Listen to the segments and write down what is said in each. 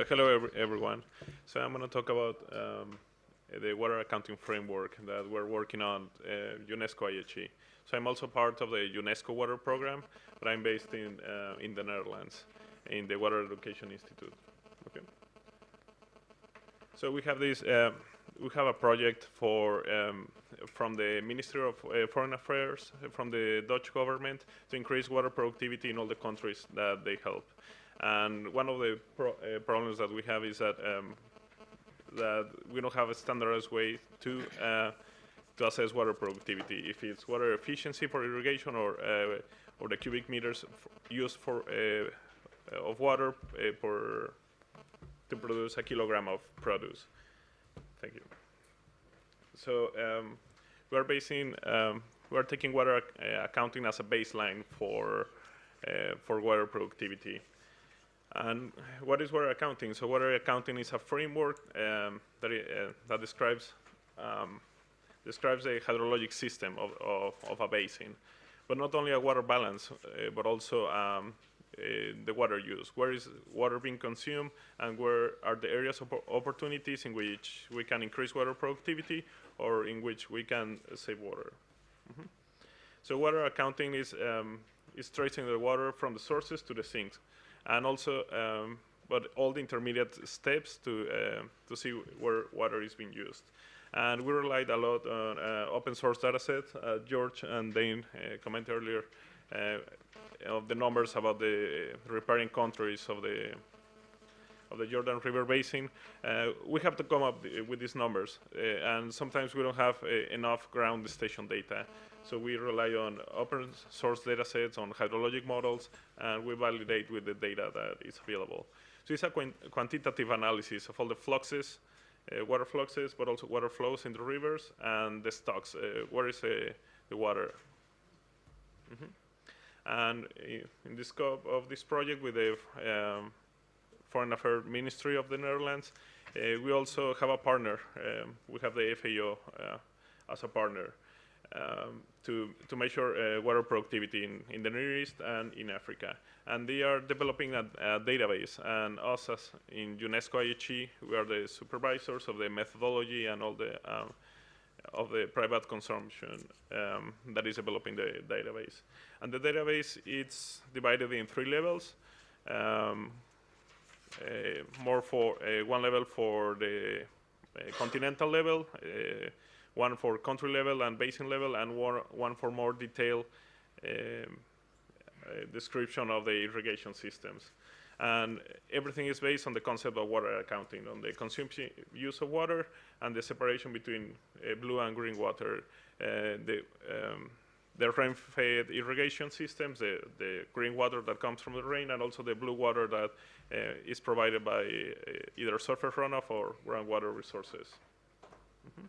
Hello, everyone. So I'm going to talk about the water accounting framework that we're working on UNESCO IHE. So I'm also part of the UNESCO Water Program, but I'm based in the Netherlands, in the Water Education Institute. Okay. So we have this. We have a project for from the Ministry of Foreign Affairs, from the Dutch government, to increase water productivity in all the countries that they help. And one of the problems that we have is that that we don't have a standardized way to assess water productivity. If it's water efficiency for irrigation or the cubic meters used for of water to produce a kilogram of produce. Thank you. So we're taking water accounting as a baseline for water productivity. And what is water accounting? So water accounting is a framework that describes the hydrologic system of a basin, but not only a water balance, but also the water use. Where is water being consumed, and where are the areas of opportunities in which we can increase water productivity or in which we can save water. Mm-hmm. So water accounting is tracing the water from the sources to the sinks, and also but all the intermediate steps to see where water is being used. And we relied a lot on open source data sets. George and Dane commented earlier of the numbers about the riparian countries of the Jourdain River Basin. We have to come up with these numbers, and sometimes we don't have enough ground station data. So we rely on open source data sets, on hydrologic models, and we validate with the data that is available. So it's a quantitative analysis of all the fluxes, water fluxes, but also water flows in the rivers and the stocks. Where is the water? Mm-hmm. And in the scope of this project with the Foreign Affairs Ministry of the Netherlands, we also have a partner. We have the FAO as a partner to measure water productivity in the Near East and in Africa. And they are developing a database, and us as in UNESCO IHE, we are the supervisors of the methodology and all the of the private consumption that is developing the database. And the database is divided in 3 levels. More for one level for the continental level, one for country level and basin level, and one for more detailed description of the irrigation systems. And everything is based on the concept of water accounting, on the consumption use of water and the separation between blue and green water. The rain-fed irrigation systems, the green water that comes from the rain, and also the blue water that is provided by either surface runoff or groundwater resources. Mm-hmm.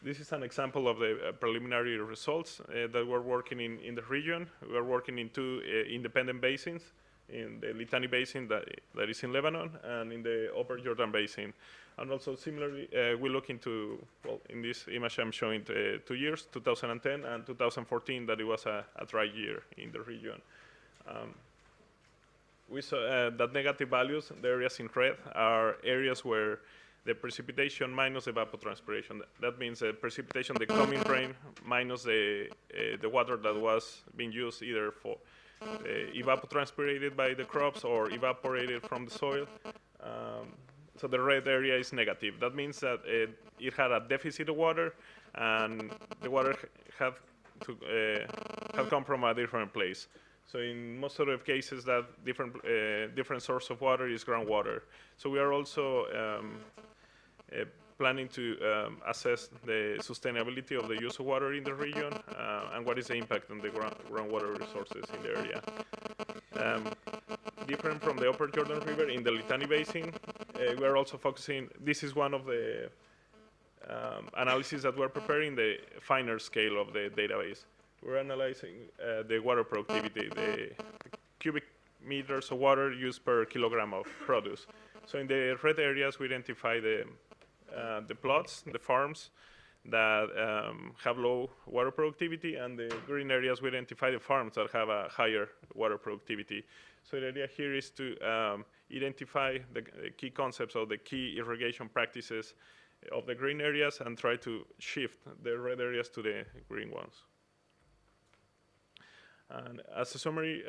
This is an example of the preliminary results that we're working in the region. We're working in 2 independent basins, in the Litani Basin that is in Lebanon, and in the Upper Jourdain Basin. And also similarly, we look into, well, in this image I'm showing 2 years, 2010 and 2014, that it was a dry year in the region. We saw that negative values, the areas in red, are areas where the precipitation minus evapotranspiration. That means the precipitation, the coming rain, minus the water that was being used either for evapotranspirated by the crops or evaporated from the soil. So the red area is negative. That means that it had a deficit of water, and the water had come from a different place. So in most of the cases, that different source of water is groundwater. So we are also planning to assess the sustainability of the use of water in the region and what is the impact on the groundwater resources in the area. Different from the Upper Jourdain River, in the Litani Basin, we are also focusing, this is one of the analyses that we're preparing, the finer scale of the database. We're analyzing the water productivity, the cubic meters of water used per kilogram of produce. So in the red areas, we identify the plots, the farms that have low water productivity, and the green areas we identify the farms that have a higher water productivity. So the idea here is to identify the key concepts of the key irrigation practices of the green areas and try to shift the red areas to the green ones. And as a summary,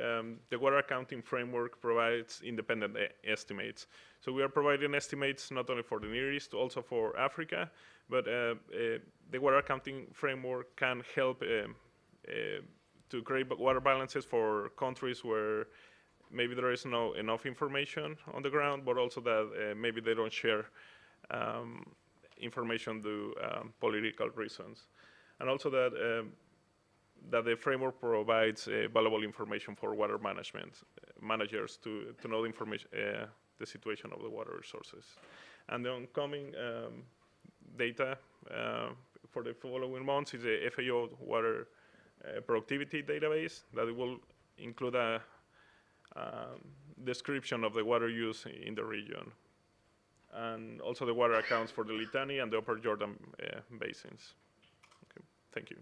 the water accounting framework provides independent estimates. So we are providing estimates not only for the Near East, also for Africa, but the water accounting framework can help to create water balances for countries where maybe there is no enough information on the ground, but also that maybe they don't share information due political reasons. And also that that the framework provides valuable information for water managers to know the information, the situation of the water resources. And the oncoming data for the following months is the FAO water productivity database that will include a description of the water use in the region, and also the water accounts for the Litani and the Upper Jordan basins. Okay, thank you.